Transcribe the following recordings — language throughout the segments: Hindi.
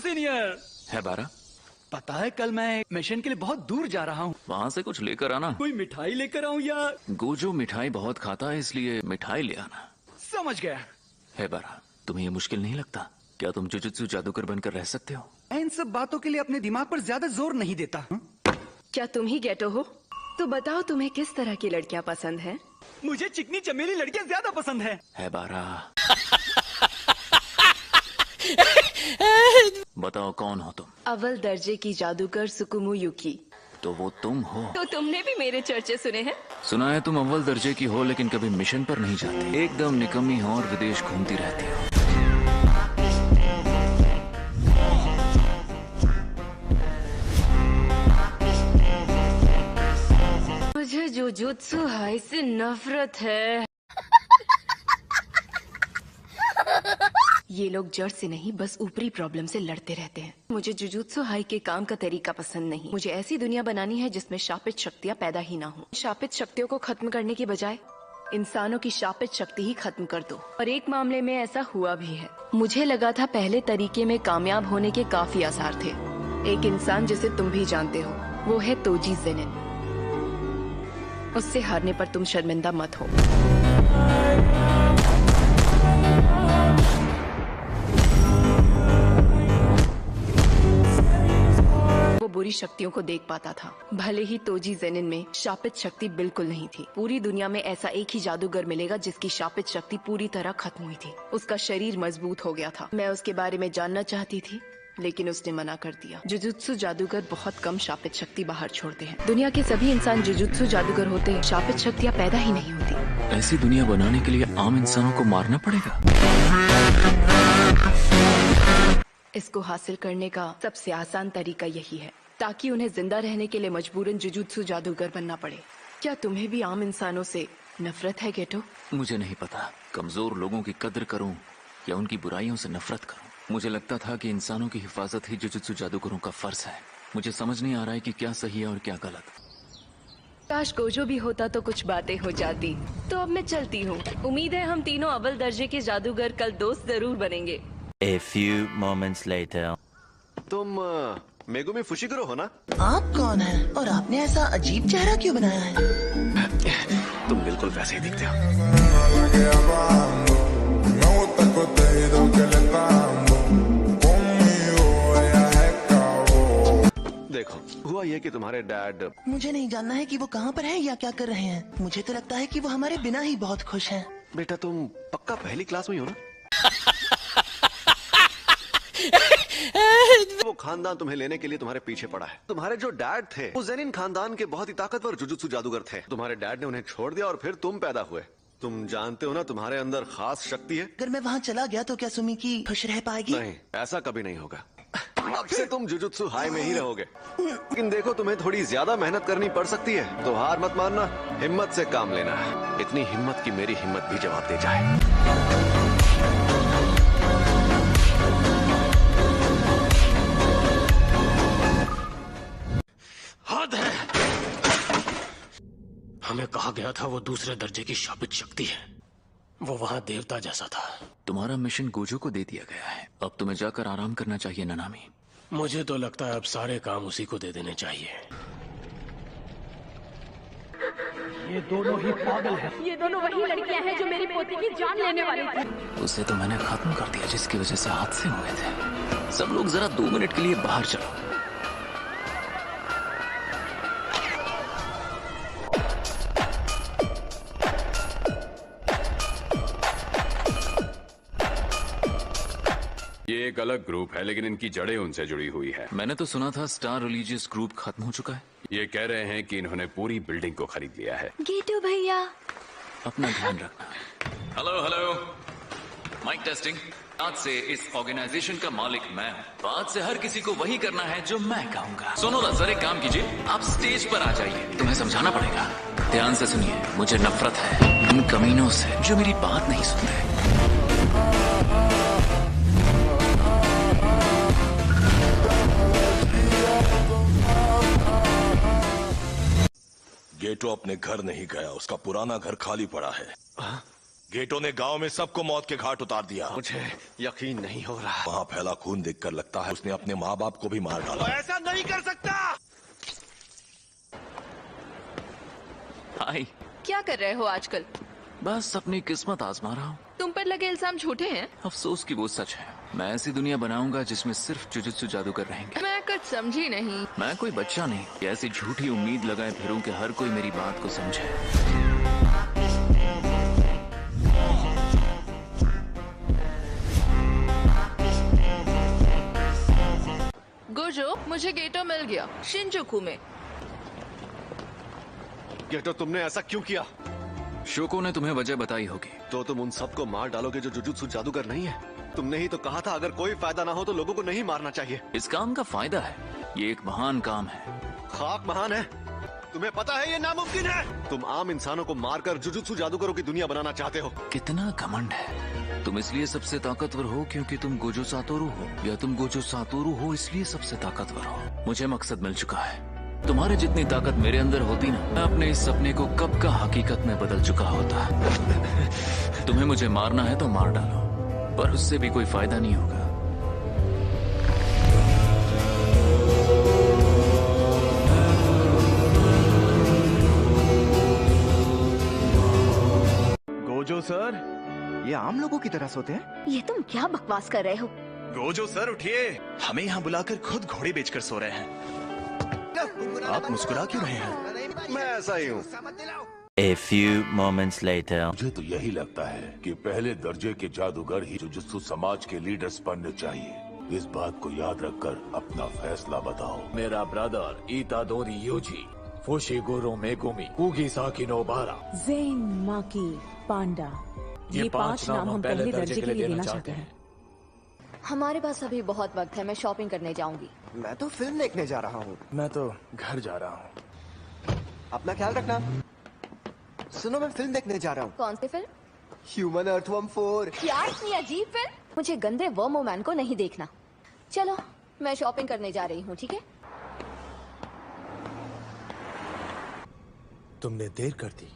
सीनियर। है बारा? पता है कल मैं मिशन के लिए बहुत दूर जा रहा हूँ। वहाँ से कुछ लेकर आना। कोई मिठाई लेकर आऊँ या? गोजो मिठाई बहुत खाता है, इसलिए मिठाई ले आना। समझ गया। है बारा, तुम्हें ये मुश्किल नहीं लगता? क्या तुम जुजुत्सु जादूगर बनकर रह सकते हो? मैं इन सब बातों के लिए अपने दिमाग पर ज्यादा जोर नहीं देता। क्या तुम ही गेटो हो? तो बताओ तुम्हें किस तरह की लड़कियाँ पसंद हैं? मुझे चिकनी चमेली लड़कियाँ ज्यादा पसंद है बारा। बताओ कौन हो तुम? अव्वल दर्जे की जादूगर सुकुमो युकी। तो वो तुम हो? तो तुमने भी मेरे चर्चे सुने हैं? सुना है तुम अव्वल दर्जे की हो, लेकिन कभी मिशन पर नहीं जाती। एकदम निकम्मी हो और विदेश घूमती रहती हो। मुझे जुजुत्सु हाई से नफरत है। ये लोग जड़ से नहीं, बस ऊपरी प्रॉब्लम से लड़ते रहते हैं। मुझे जुजुत्सु हाई के काम का तरीका पसंद नहीं। मुझे ऐसी दुनिया बनानी है जिसमें शापित शक्तियाँ पैदा ही ना हो। शापित शक्तियों को खत्म करने की बजाय इंसानों की शापित शक्ति ही खत्म कर दो। और एक मामले में ऐसा हुआ भी है। मुझे लगा था पहले तरीके में कामयाब होने के काफी आसार थे। एक इंसान जिसे तुम भी जानते हो, वो है तोजी जेनिन। उससे हारने पर तुम शर्मिंदा मत हो। वो बुरी शक्तियों को देख पाता था। भले ही तोजी जेनिन में शापित शक्ति बिल्कुल नहीं थी। पूरी दुनिया में ऐसा एक ही जादूगर मिलेगा जिसकी शापित शक्ति पूरी तरह खत्म हुई थी। उसका शरीर मजबूत हो गया था। मैं उसके बारे में जानना चाहती थी, लेकिन उसने मना कर दिया। जुजुत्सु जादूगर बहुत कम शापित शक्ति बाहर छोड़ते हैं। दुनिया के सभी इंसान जुजुत्सु जादूगर होते हैं, शापित शक्तियाँ पैदा ही नहीं होती। ऐसी दुनिया बनाने के लिए आम इंसानों को मारना पड़ेगा। इसको हासिल करने का सबसे आसान तरीका यही है, ताकि उन्हें जिंदा रहने के लिए मजबूरन जुजुत्सु जादूगर बनना पड़े। क्या तुम्हें भी आम इंसानों से नफरत है गेटो? मुझे नहीं पता कमजोर लोगों की कद्र करूं या उनकी बुराइयों से नफरत करूं। मुझे लगता था कि इंसानों की हिफाजत ही जुजुत्सु जादूगरों का फर्ज है। मुझे समझ नहीं आ रहा है कि क्या सही है और क्या गलत। काश गोजो भी होता तो कुछ बातें हो जाती। तो अब मैं चलती हूँ। उम्मीद है हम तीनों अव्वल दर्जे के जादूगर कल दोस्त जरूर बनेंगे। A few moments later. तुम मेगुमी फुशिकुरो हो ना? आप कौन हैं? और आपने ऐसा अजीब चेहरा क्यों बनाया है? तुम बिल्कुल वैसे ही दिखते हो। देखो, हुआ ये कि तुम्हारे डैड। मुझे नहीं जानना है कि वो कहाँ पर हैं या क्या कर रहे हैं। मुझे तो लगता है कि वो हमारे बिना ही बहुत खुश हैं। बेटा तुम पक्का पहली क्लास में ही हो ना? वो खानदान तुम्हें लेने के लिए तुम्हारे पीछे पड़ा है। तुम्हारे जो डैड थे वो जेनिन खानदान के बहुत ही ताकतवर जुजुत्सु जादूगर थे। तुम्हारे डैड ने उन्हें छोड़ दिया और फिर तुम पैदा हुए। तुम जानते हो ना तुम्हारे अंदर खास शक्ति है। अगर मैं वहाँ चला गया तो क्या सुमी की खुश रह पाएगी? नहीं, ऐसा कभी नहीं होगा। अब से तुम जुजुत्सु हाई में ही रहोगे। लेकिन देखो, तुम्हें थोड़ी ज्यादा मेहनत करनी पड़ सकती है, तो हार मत मानना, हिम्मत से काम लेना। इतनी हिम्मत की मेरी हिम्मत भी जवाब दे जाए। हद है। हमें कहा गया था वो दूसरे दर्जे की शापित शक्ति है। वो वहाँ देवता जैसा था। तुम्हारा मिशन गोजो को दे दिया गया है। अब तुम्हें जाकर आराम करना चाहिए ननामी। मुझे तो लगता है अब सारे काम उसी को दे देने चाहिए। ये दोनों ही पागल हैं। ये दोनों वही लड़कियां हैं जो मेरी पोती की जान लेने वाली थी। उसे तो मैंने खत्म कर दिया जिसकी वजह से हादसे हुए थे। सब लोग जरा 2 मिनट के लिए बाहर चलो। ये एक अलग ग्रुप है, लेकिन इनकी जड़ें उनसे जुड़ी हुई है। मैंने तो सुना था स्टार रिलीजियस ग्रुप खत्म हो चुका है। ये कह रहे हैं कि इन्होंने पूरी बिल्डिंग को खरीद लिया है। गेटो भैया, अपना ध्यान रखना। Hello hello, mike testing. आज से इस ऑर्गेनाइजेशन का मालिक मैं हूँ। आज से हर किसी को वही करना है जो मैं कहूँगा। सुनो ना, सर एक काम कीजिए, आप स्टेज पर आ जाइए। तुम्हें समझाना पड़ेगा। ध्यान से सुनिए, मुझे नफरत है इन कमीनों से जो मेरी बात नहीं सुनते। गेटो अपने घर नहीं गया, उसका पुराना घर खाली पड़ा है। गेटो ने गांव में सबको मौत के घाट उतार दिया। मुझे यकीन नहीं हो रहा। वहाँ फैला खून देखकर लगता है उसने अपने माँ बाप को भी मार डाला। ऐसा नहीं कर सकता। हाय। क्या कर रहे हो आजकल? बस अपनी किस्मत आजमा रहा हूँ। तुम पर लगे इल्जाम झूठे हैं। अफसोस कि वो सच है। मैं ऐसी दुनिया बनाऊंगा जिसमें सिर्फ जुजुत्सु जादूगर रहेंगे। मैं कुछ समझी नहीं। मैं कोई बच्चा नहीं कि ऐसी झूठी उम्मीद लगाए फिरूं कि हर कोई मेरी बात को समझे। गोजो, मुझे गेटो मिल गया शिनजुकू में। गेटो, तुमने ऐसा क्यों किया? शोको ने तुम्हें वजह बताई होगी। तो तुम उन सबको मार डालोगे जो जुजुत्सु जादूगर नहीं है। तुमने ही तो कहा था अगर कोई फायदा ना हो तो लोगों को नहीं मारना चाहिए। इस काम का फायदा है। ये एक महान काम है। खाक महान है। तुम्हें पता है ये नामुमकिन है। तुम आम इंसानों को मारकर जुजुत्सु जादूगरों की दुनिया बनाना चाहते हो। कितना घमंड है। तुम इसलिए सबसे ताकतवर हो क्योंकि तुम गोजो सातोरु हो, या तुम गोजो सातोरु हो इसलिए सबसे ताकतवर हो। मुझे मकसद मिल चुका है। तुम्हारे जितनी ताकत मेरे अंदर होती ना, मैं अपने इस सपने को कब का हकीकत में बदल चुका होता। तुम्हें मुझे मारना है तो मार डालो, पर उससे भी कोई फायदा नहीं होगा। गोजो सर, ये आम लोगों की तरह सोते हैं? ये तुम क्या बकवास कर रहे हो? गोजो सर उठिए, हमें यहाँ बुलाकर खुद घोड़े बेचकर सो रहे हैं। आप मुस्कुरा क्यों रहे हैं? मैं ऐसा ही हूँ। A few moments later. मुझे तो यही लगता है कि पहले दर्जे के जादूगर ही जुजुत्सु समाज के लीडर्स बनने चाहिए। इस बात को याद रखकर अपना फैसला बताओ। मेरा brother Itadori Yuji, Fushiguro Megumi, Kugisaki Nobara, Zen Maki Panda, ये 5 नाम हम पहले दर्जे के लिए देना चाहते हैं। हमारे पास अभी बहुत वक्त है। मैं शॉपिंग करने जाऊंगी। मैं तो फिल्म देखने जा रहा हूँ। मैं तो घर जा रहा हूँ। अपना ख्याल रखना। सुनो, मैं फिल्म देखने जा रहा हूँ। कौन सी फिल्म? Human earthworm 4। क्या इतनी अजीब फिल्म? मुझे गंदे वर्मोमैन को नहीं देखना। चलो, मैं शॉपिंग करने जा रही हूँ, ठीक है? तुमने देर कर दी।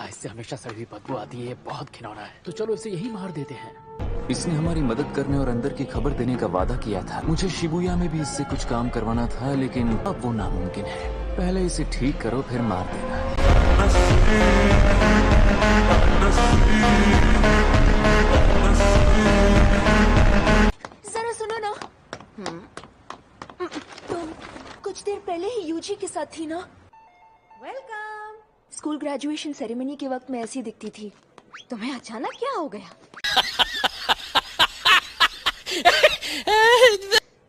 इससे हमेशा सड़ी बदबू आती है। ये बहुत घिनौना है। तो चलो इसे यही मार देते हैं। इसने हमारी मदद करने और अंदर की खबर देने का वादा किया था। मुझे शिबुया में भी इससे कुछ काम करवाना था, लेकिन अब वो नामुमकिन है। पहले इसे ठीक करो, फिर मार देना। जरा सुनो ना। तुम कुछ देर पहले ही यूजी के साथ थी ना? वेलकम। स्कूल ग्रेजुएशन सेरेमनी के वक्त मैं ऐसी दिखती थी। तुम्हें अचानक क्या हो गया?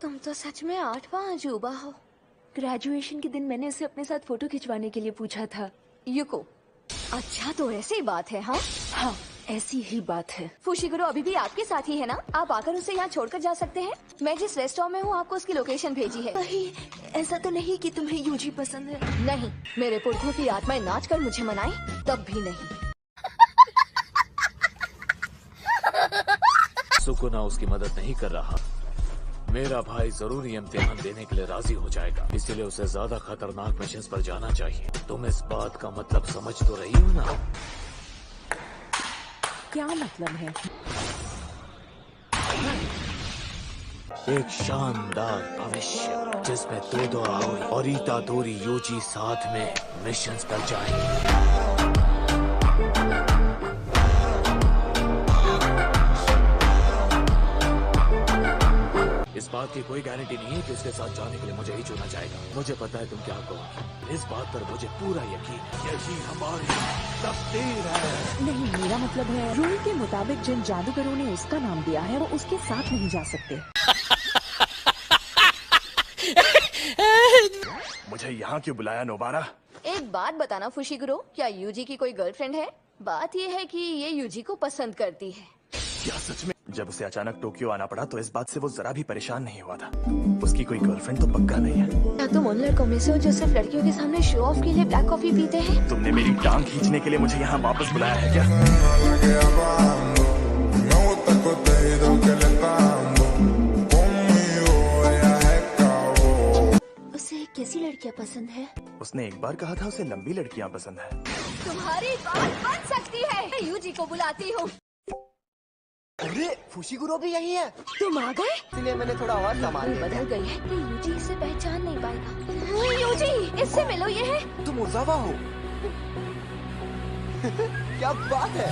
तुम तो सच में 8वां अजूबा हो। ग्रेजुएशन के दिन मैंने उसे अपने साथ फोटो खिंचवाने के लिए पूछा था। युको, अच्छा तो ऐसी बात है। हाँ, ऐसी ही बात है। फुशिगुरो अभी भी आपके साथ ही है ना? आप आकर उसे यहाँ छोड़कर जा सकते हैं। मैं जिस रेस्टोरेंट में हूँ आपको उसकी लोकेशन भेजी है। नहीं, ऐसा तो नहीं कि तुम्हें यूजी पसंद है। नहीं, मेरे पुरखों की आत्माएं नाच कर मुझे मनाए, तब भी नहीं। सुकुना उसकी मदद नहीं कर रहा। मेरा भाई जरूरी इम्तिहान देने के लिए राजी हो जाएगा, इसीलिए उसे ज्यादा खतरनाक मिशन पर जाना चाहिए। तुम इस बात का मतलब समझ तो रही हो ना? क्या मतलब है? एक शानदार भविष्य जिसमें तोदो आओरी और इतादोरी यूजी साथ में मिशन पर जाएंगे। इस बात की कोई गारंटी नहीं है कि उसके साथ जाने के लिए मुझे ही चुना जाएगा। मुझे पता है तुम क्या कहोगे। इस बात पर मुझे पूरा यकीन है। यही हमारी तकदीर है। नहीं, मेरा मतलब है रूल के मुताबिक जिन जादूगरों ने उसका नाम दिया है वो उसके साथ नहीं जा सकते। मुझे यहाँ क्यों बुलाया नोबारा? एक बात बताना फुशिगुरो, क्या यूजी की कोई गर्लफ्रेंड है? बात ये है कि ये यूजी को पसंद करती है। क्या सच में? जब उसे अचानक टोक्यो आना पड़ा तो इस बात से वो जरा भी परेशान नहीं हुआ था। उसकी कोई गर्लफ्रेंड तो पक्का नहीं है। क्या तुम उन लड़कों में से हो जो सिर्फ लड़कियों के सामने शो ऑफ के लिए ब्लैक कॉफी पीते हैं? तुमने मेरी टांग खींचने के लिए मुझे यहाँ वापस बुलाया है क्या? उसे कैसी लड़कियाँ पसंद है? उसने एक बार कहा था उसे लंबी लड़कियाँ पसंद है। तुम्हारी बात बन सकती है। मैं यूजी को बुलाती हूँ। अरे फुशीगुरो भी यही है। तुम आ गए? इसलिए मैंने थोड़ा और सामान ले बदल गई है कि यूजी इसे पहचान नहीं पाएगा। यूजी, इससे मिलो, ये है। तुम उर्जावा हो। क्या बात है।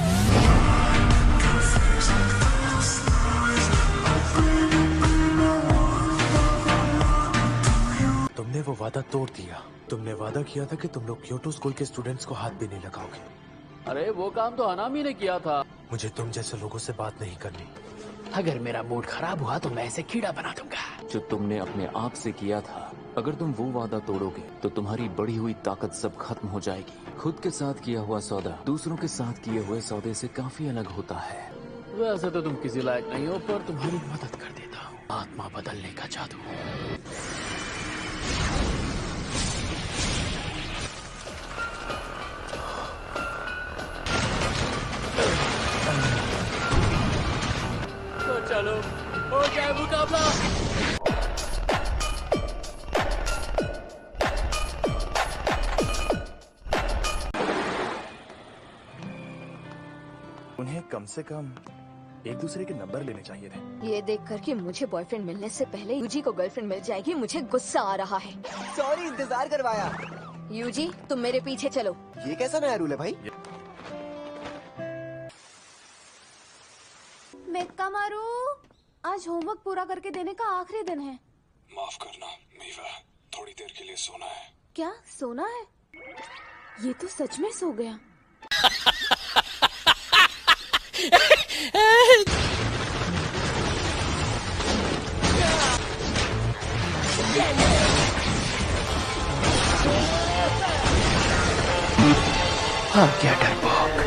तुमने वो वादा तोड़ दिया। तुमने वादा किया था कि तुम लोग क्योटो स्कूल के स्टूडेंट्स को हाथ भी नहीं लगाओगे। अरे वो काम तो अनामी ने किया था। मुझे तुम जैसे लोगों से बात नहीं करनी। अगर मेरा मूड खराब हुआ तो मैं इसे कीड़ा बना दूंगा। जो तुमने अपने आप से किया था, अगर तुम वो वादा तोड़ोगे तो तुम्हारी बढ़ी हुई ताकत सब खत्म हो जाएगी। खुद के साथ किया हुआ सौदा दूसरों के साथ किए हुए सौदे से काफी अलग होता है। वैसे तो तुम किसी लायक नहीं हो, पर तुम्हारी मदद कर देता हूँ। आत्मा बदलने का जादू। तो चलो हो जाए मुकाबला। उन्हें कम से कम एक दूसरे के नंबर लेने चाहिए थे। ये देखकर कि मुझे बॉयफ्रेंड मिलने से पहले यूजी को गर्लफ्रेंड मिल जाएगी, मुझे गुस्सा आ रहा है। सॉरी, इंतजार करवाया। यूजी, तुम मेरे पीछे चलो। ये कैसा नया रूल है भाई? मेक्का मारू, आज होमवर्क पूरा करके देने का आखिरी दिन है। माफ करना मीवा, थोड़ी देर के लिए सोना है। क्या सोना है? ये तो सच में सो गया। हाँ, क्या डरपोक।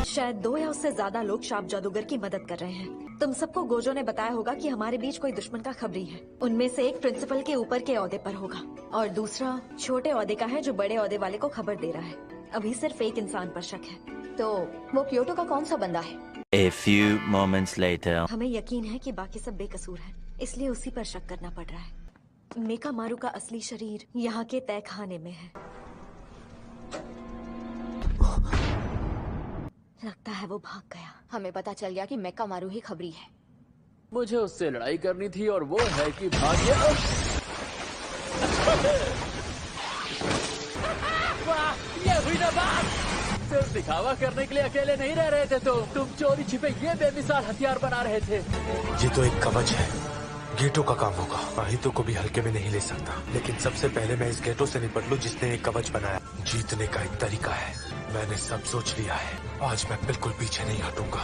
शायद 2 या उससे ज्यादा लोग शाप जादूगर की मदद कर रहे हैं। तुम सबको गोजो ने बताया होगा कि हमारे बीच कोई दुश्मन का खबरी है। उनमें से एक प्रिंसिपल के ऊपर के ओहदे पर होगा और दूसरा छोटे ओहदे का है जो बड़े ओहदे वाले को खबर दे रहा है। अभी सिर्फ एक इंसान पर शक है। तो वो क्योटो का कौन सा बंदा है? A few moments later. हमें यकीन है कि बाकी सब बेकसूर हैं, इसलिए उसी पर शक करना पड़ रहा है। मेका मारू का असली शरीर यहाँ के तहखाने में है। लगता है वो भाग गया। हमें पता चल गया कि मेक्का मारू ही खबरी है। मुझे उससे लड़ाई करनी थी और वो है कि भाग गया। वाह, ये हुई ना बात। सिर्फ दिखावा करने के लिए अकेले नहीं रह रहे थे तुम चोरी छिपे ये बेमिसाल हथियार बना रहे थे। ये तो एक कवच है, गेटो का काम होगा। माहितो को भी हल्के में नहीं ले सकता, लेकिन सबसे पहले मैं इस गेटो से निपट लूं जिसने एक कवच बनाया। जीतने का एक तरीका है, मैंने सब सोच लिया है। आज मैं बिल्कुल पीछे नहीं हटूंगा।